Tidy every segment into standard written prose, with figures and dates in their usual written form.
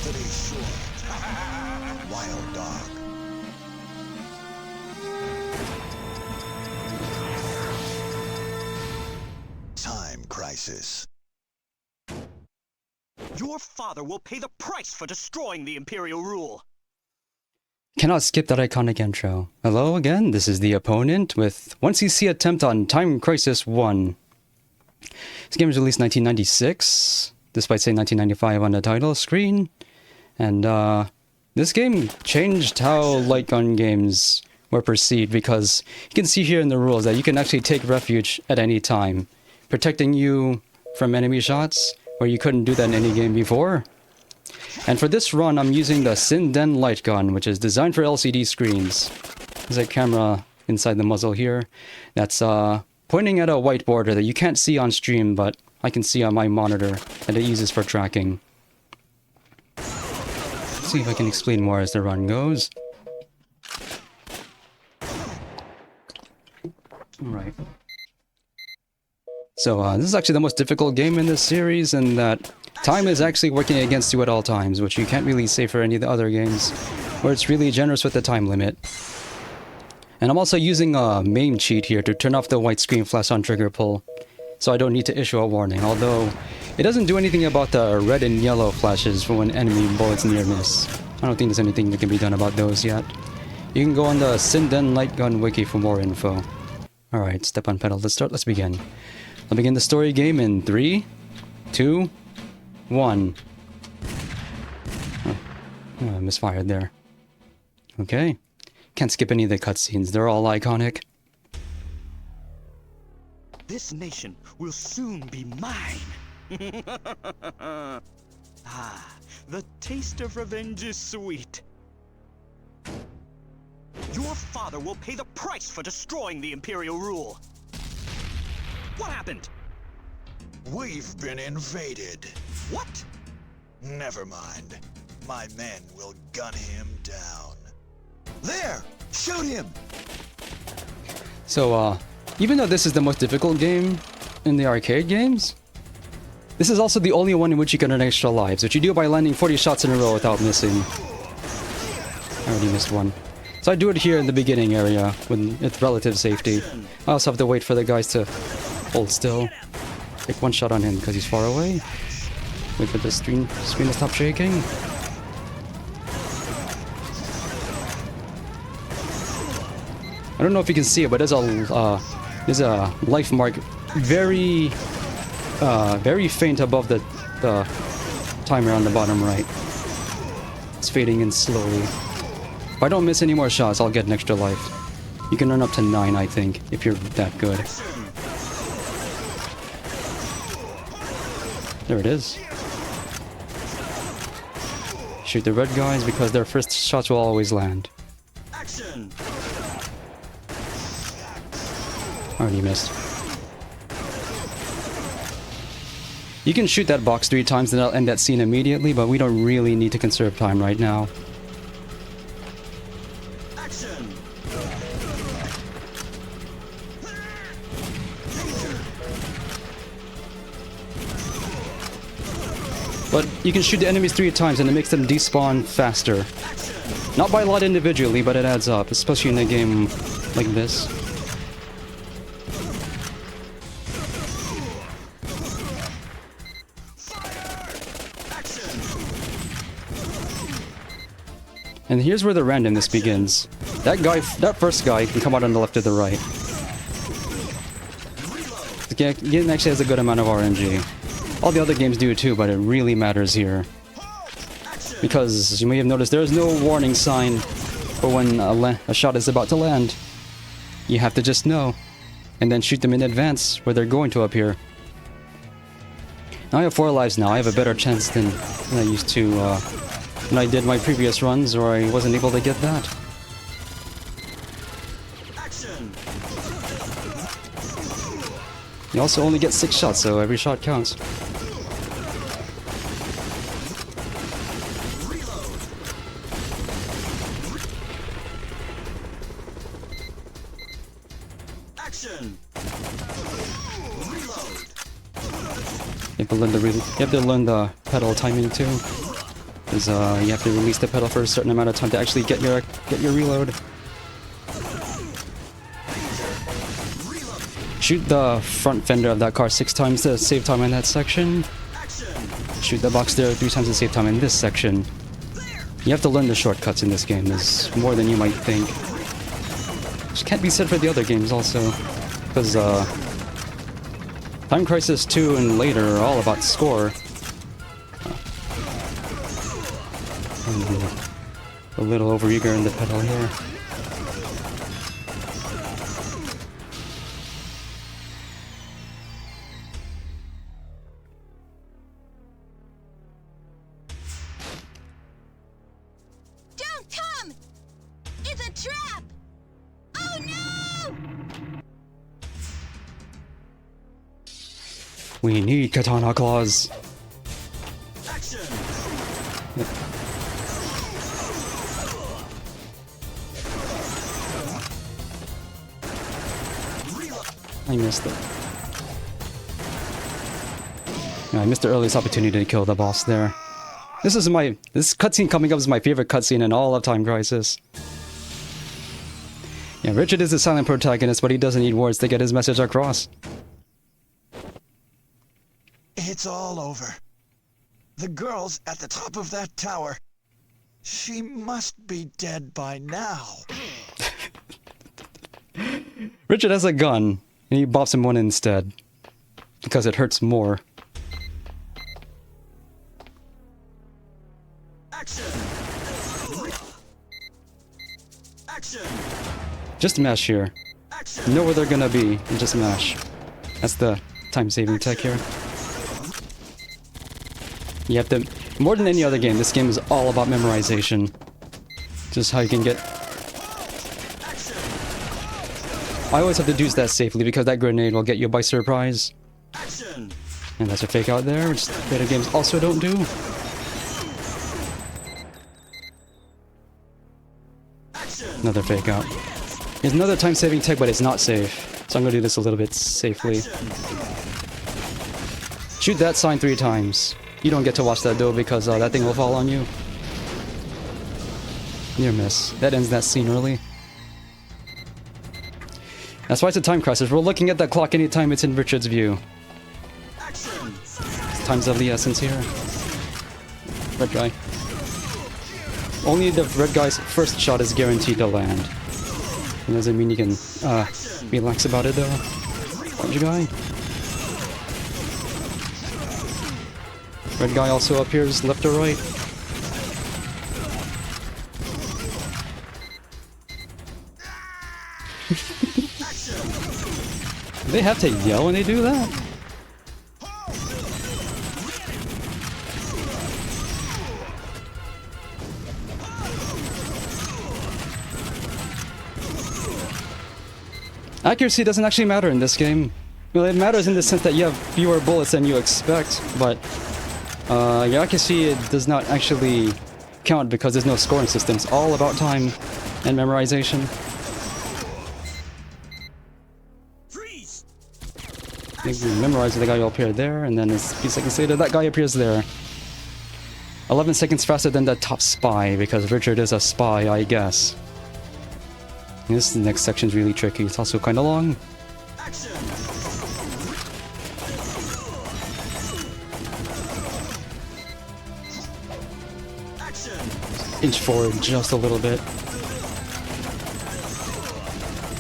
Destiny short. Wild dog. Time crisis. Your father will pay the price for destroying the Imperial rule. Cannot skip that iconic intro. Hello again, this is the opponent with 1cc attempt on Time Crisis 1. This game was released 1996, despite saying 1995 on the title screen. And this game changed how light gun games were perceived, because you can see here in the rules that you can actually take refuge at any time, protecting you from enemy shots, where you couldn't do that in any game before. And for this run, I'm using the Sinden light gun, which is designed for LCD screens. There's a camera inside the muzzle here that's pointing at a white border that you can't see on stream, but I can see on my monitor, and it uses for tracking. Let's see if I can explain more as the run goes. Alright. So this is actually the most difficult game in this series, in that time is actually working against you at all times, which you can't really say for any of the other games, where it's really generous with the time limit. And I'm also using a MAME cheat here to turn off the white screen flash on trigger pull, so I don't need to issue a warning, although it doesn't do anything about the red and yellow flashes for when enemy bullets near miss. I don't think there's anything that can be done about those yet. You can go on the Sinden Light Gun wiki for more info. Alright, step on pedal to start, let's begin. I'll begin the story game in 3, 2, 1. Oh, I misfired there. Okay. Can't skip any of the cutscenes, they're all iconic. This nation will soon be mine. Ah, the taste of revenge is sweet. Your father will pay the price for destroying the Imperial rule. What happened? We've been invaded. What? Never mind. My men will gun him down. There! Shoot him! So, even though this is the most difficult game in the arcade games, this is also the only one in which you can earn extra lives, which you do by landing 40 shots in a row without missing. I already missed one. So I do it here in the beginning area, with relative safety. I also have to wait for the guys to hold still. Take one shot on him because he's far away. Wait for the screen to stop shaking. I don't know if you can see it, but there's a life mark very faint above the timer on the bottom right. It's fading in slowly. If I don't miss any more shots, I'll get an extra life. You can earn up to 9, I think, if you're that good. There it is. Shoot the red guys because their first shots will always land. Action! Already missed. You can shoot that box 3 times and that'll end that scene immediately, but we don't really need to conserve time right now. Action! But you can shoot the enemies 3 times and it makes them despawn faster. Not by a lot individually, but it adds up, especially in a game like this. And here's where the randomness begins. That first guy can come out on the left or the right. The game actually has a good amount of RNG. All the other games do too, but it really matters here. Because, as you may have noticed, there is no warning sign for when a shot is about to land. You have to just know, and then shoot them in advance where they're going to appear. Now I have 4 lives now. I have a better chance than I used to when I did my previous runs, or I wasn't able to get that. Action! You also only get 6 shots, so every shot counts. Action! Reload! You have to learn the pedal timing too. Because you have to release the pedal for a certain amount of time to actually get your reload. Shoot the front fender of that car 6 times to save time in that section. Shoot the box there 3 times to save time in this section. You have to learn the shortcuts in this game. There's more than you might think. Which can't be said for the other games also. Because Time Crisis 2 and later are all about score. A little overeager in the pedal here. Don't come! It's a trap! Oh no! We need katana claws. I missed it. Yeah, I missed the earliest opportunity to kill the boss there. This cutscene coming up is my favorite cutscene in all of Time Crisis. Yeah, Richard is a silent protagonist, but he doesn't need words to get his message across. It's all over. The girl's at the top of that tower. She must be dead by now. Richard has a gun, and he bops him one instead. Because it hurts more. Action! Action! Just mash here. Action! Know where they're gonna be, and just mash. That's the time-saving tech here. You have to... More than any other game, this game is all about memorization. Just how you can get... I always have to do that safely because that grenade will get you by surprise. Action! And that's a fake out there, which later games also don't do. Another fake out. There's another time-saving tech, but it's not safe. So I'm gonna do this a little bit safely. Shoot that sign 3 times. You don't get to watch that though because that thing will fall on you. Near miss. That ends that scene early. That's why it's a time crisis. We're looking at that clock anytime it's in Richard's view. Time's of the essence here. Red guy. Only the red guy's first shot is guaranteed to land. It doesn't mean you can relax about it though. Orange guy. Red guy also appears left or right. They have to yell when they do that? Accuracy doesn't actually matter in this game. Well, it matters in the sense that you have fewer bullets than you expect, but your accuracy does not actually count because there's no scoring system. It's all about time and memorization. You memorize the guy will appear there, and then a few seconds later, that guy appears there. 11 seconds faster than the top spy, because Richard is a spy, I guess. This next section's really tricky. It's also kind of long. Inch forward just a little bit.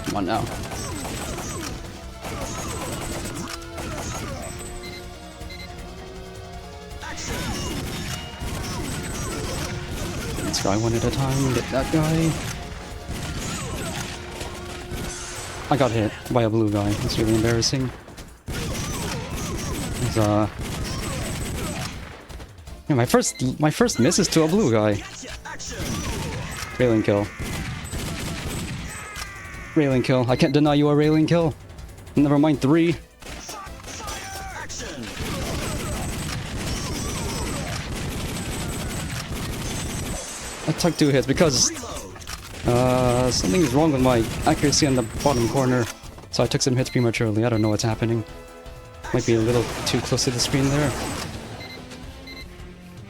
Come on now. Let's try one at a time. Get that guy. I got hit by a blue guy. That's really embarrassing. Yeah, my first miss is to a blue guy. Railing kill. Railing kill. I can't deny you a railing kill. Never mind 3. I took 2 hits because something is wrong with my accuracy on the bottom corner. So I took some hits prematurely. I don't know what's happening. Might be a little too close to the screen there.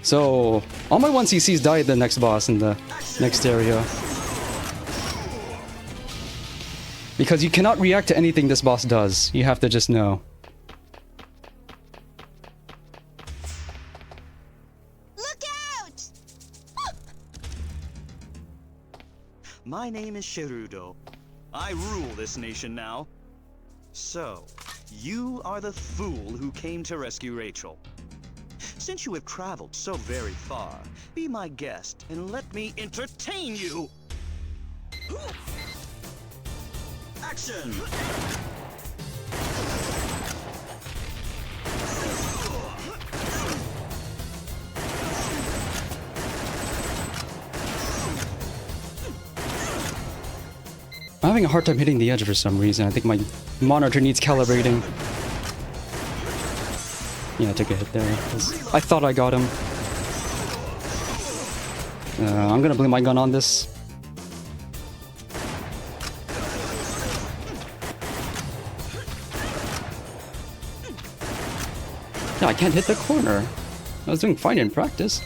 So, all my 1CCs die at the next boss in the next area. Because you cannot react to anything this boss does. You have to just know. Look out! My name is Shirudo. I rule this nation now. So, you are the fool who came to rescue Rachel. Since you have traveled so very far, be my guest and let me entertain you! Action! I'm having a hard time hitting the edge for some reason. I think my monitor needs calibrating. Yeah, I took a hit there. I thought I got him. I'm gonna blame my gun on this. Yeah, I can't hit the corner. I was doing fine in practice.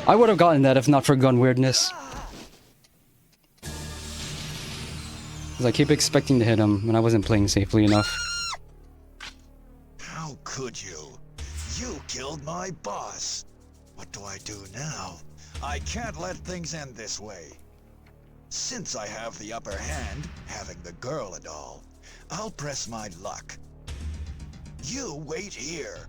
I would have gotten that if not for gun weirdness. Because I keep expecting to hit him, and I wasn't playing safely enough. How could you? You killed my boss. What do I do now? I can't let things end this way. Since I have the upper hand, having the girl and all, I'll press my luck. You wait here.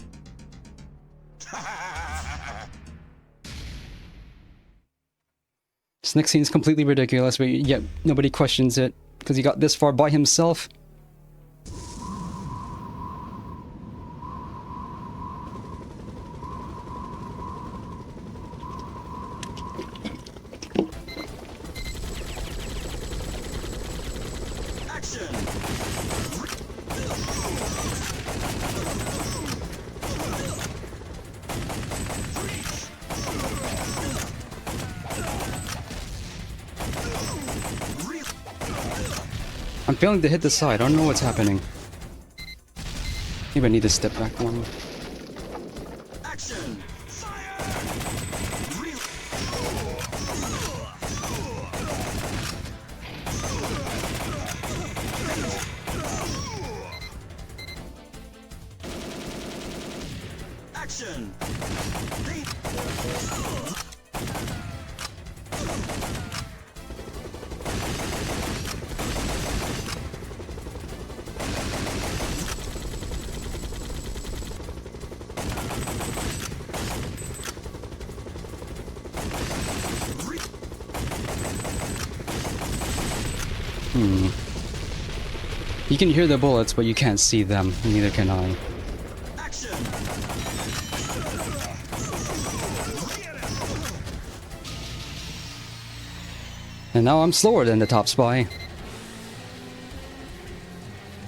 This next scene is completely ridiculous, but yet nobody questions it, because he got this far by himself. I'm failing to hit the side. I don't know what's happening. Maybe I need to step back one. Action! Action! You can hear the bullets, but you can't see them. Neither can I. Action! And now I'm slower than the top spy.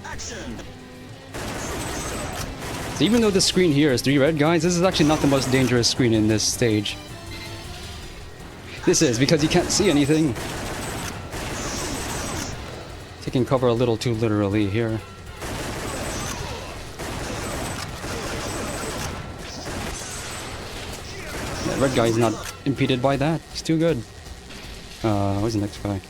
Action! So even though the screen here is 3 red guys, this is actually not the most dangerous screen in this stage. This is because you can't see anything. Taking cover a little too literally here. That red guy is not impeded by that. He's too good. Where's the next guy?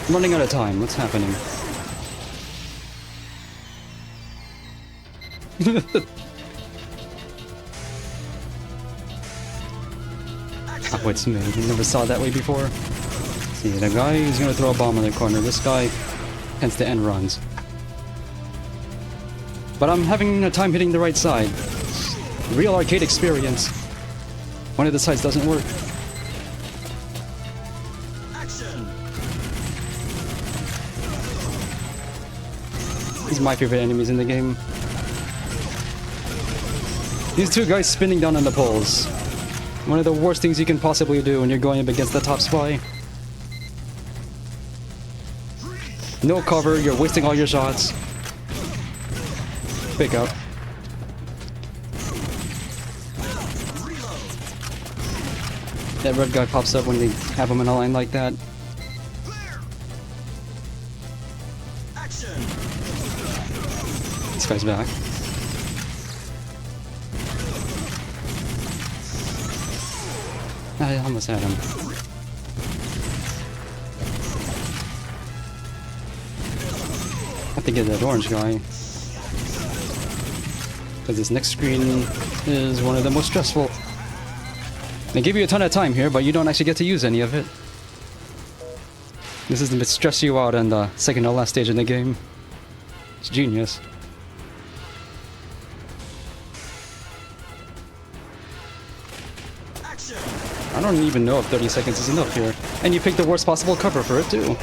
I'm running out of time. What's happening? Oh, it's me. I never saw it that way before. See, the guy who's gonna throw a bomb in the corner. This guy tends to end runs. But I'm having a time hitting the right side. Real arcade experience. One of the sides doesn't work. These are my favorite enemies in the game. These two guys spinning down on the poles. One of the worst things you can possibly do when you're going up against the top spy. No cover, you're wasting all your shots. Pick up. That red guy pops up when they have him in a line like that. This guy's back. I almost had him. Have to get that orange guy. Because this next screen is one of the most stressful. They give you a ton of time here, but you don't actually get to use any of it. This is to stress you out on the second to last stage in the game. It's genius. I don't even know if 30 seconds is enough here. And you pick the worst possible cover for it too.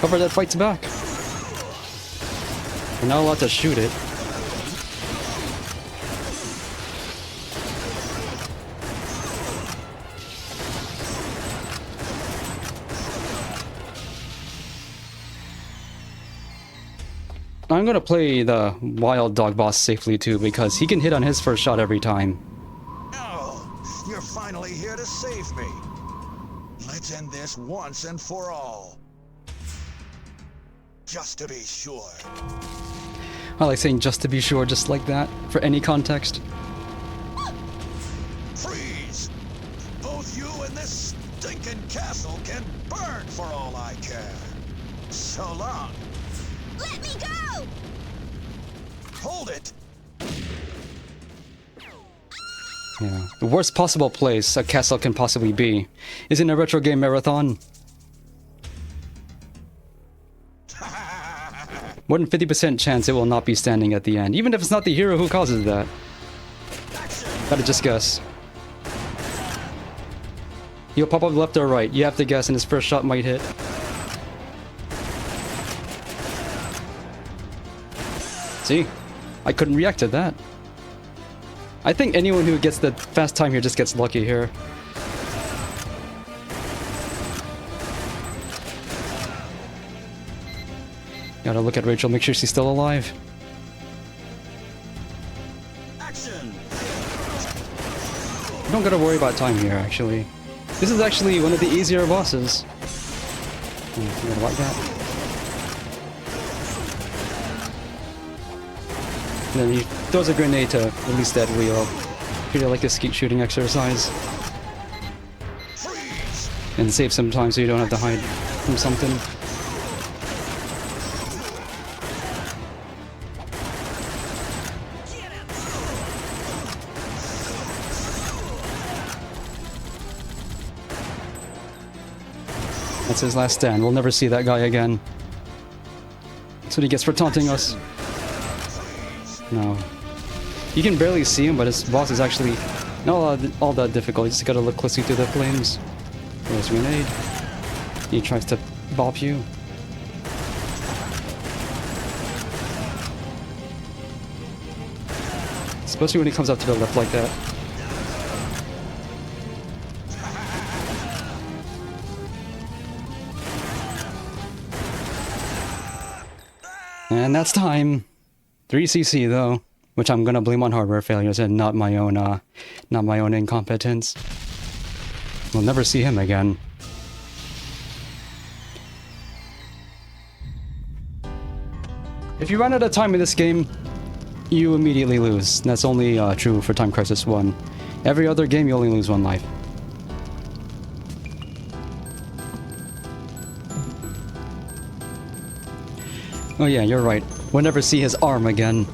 Cover that fights back. You're not allowed to shoot it. I'm gonna play the wild dog boss safely too, because he can hit on his first shot every time. Oh, you're finally here to save me. Let's end this once and for all. Just to be sure. I like saying just to be sure, just like that, for any context. Freeze! Both you and this stinking castle can burn for all I care. So long. Let me go! Hold it! Yeah, the worst possible place a castle can possibly be is in a retro game marathon. More than 50% chance it will not be standing at the end, even if it's not the hero who causes that. Gotta just guess. He'll pop up left or right. You have to guess, and his first shot might hit. See? I couldn't react to that. I think anyone who gets the fast time here just gets lucky here. Gotta look at Rachel, make sure she's still alive. Action! You don't gotta worry about time here, actually. This is actually one of the easier bosses. You gotta like that. And then he throws a grenade to release that wheel. Treat it like a skeet shooting exercise. And save some time so you don't have to hide from something. That's his last stand. We'll never see that guy again. That's what he gets for taunting us. No. You can barely see him, but his boss is actually not all that difficult. You just gotta look closely through the flames. There's a grenade. He tries to bop you. Especially when he comes up to the left like that. And that's time. 3cc though, which I'm gonna blame on hardware failures and not my own incompetence. We'll never see him again. If you run out of time in this game, you immediately lose. That's only true for Time Crisis 1. Every other game, you only lose one life. Oh yeah, you're right. We'll never see his arm again.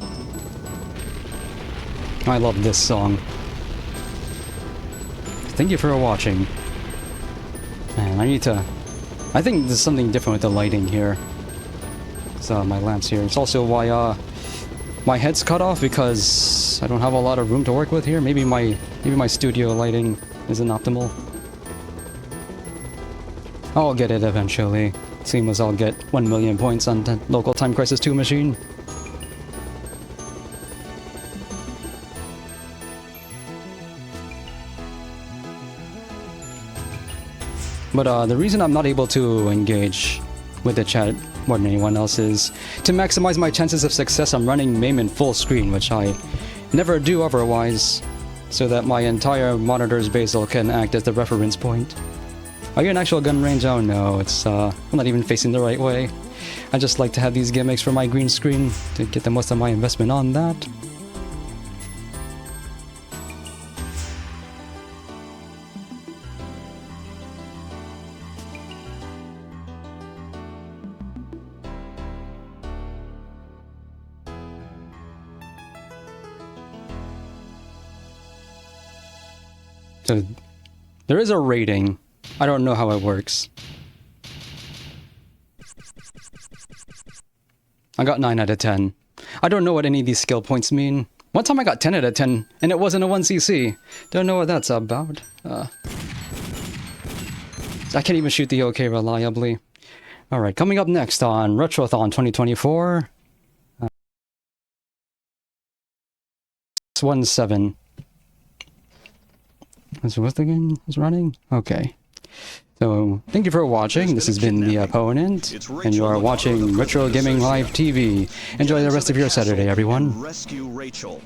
I love this song. Thank you for watching. Man, I think there's something different with the lighting here. So my lamps here. It's also why my head's cut off because I don't have a lot of room to work with here. Maybe my studio lighting isn't optimal. I'll get it eventually. Seeing as I'll get 1 million points on the local Time Crisis 2 machine. But the reason I'm not able to engage with the chat more than anyone else is to maximize my chances of success. I'm running MAME in full screen, which I never do otherwise, so that my entire monitor's bezel can act as the reference point. Are you in actual gun range? Oh no, I'm not even facing the right way. I just like to have these gimmicks for my green screen to get the most of my investment on that. So, there is a rating. I don't know how it works. I got 9 out of 10. I don't know what any of these skill points mean. One time I got 10 out of 10, and it wasn't a 1cc. Don't know what that's about. I can't even shoot the OK reliably. Alright, coming up next on Retrothon 2024. 617. So what's the game is running? Okay. So, thank you for watching. This has been The Opponent, and you are watching Retro Gaming Live TV. Enjoy the rest of your Saturday, everyone. Rescue Rachel.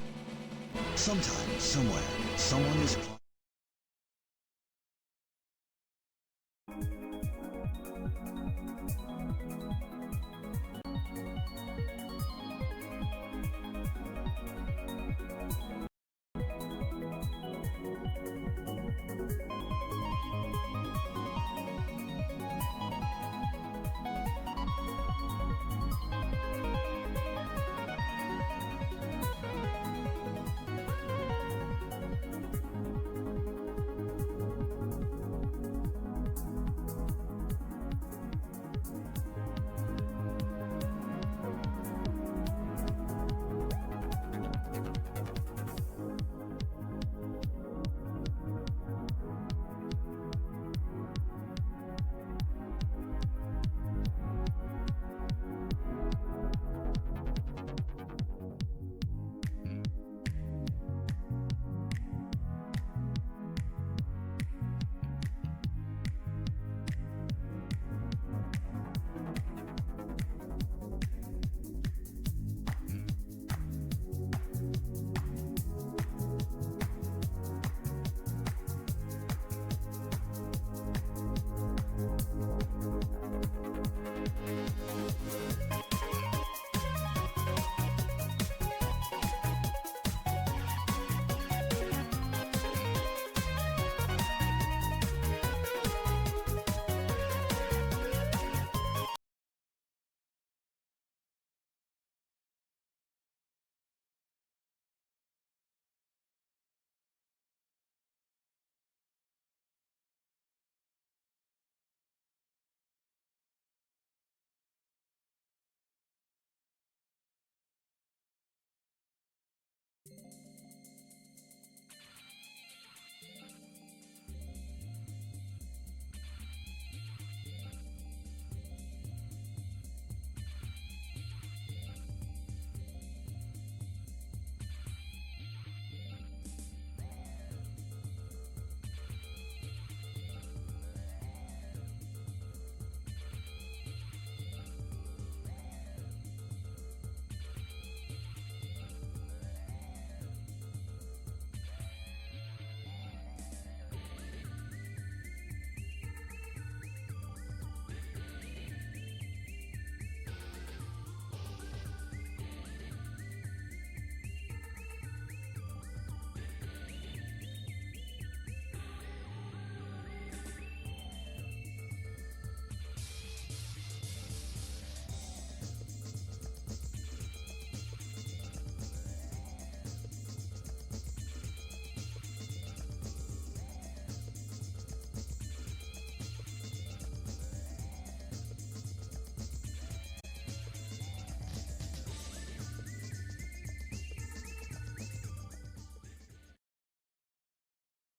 Sometime, somewhere, someone is...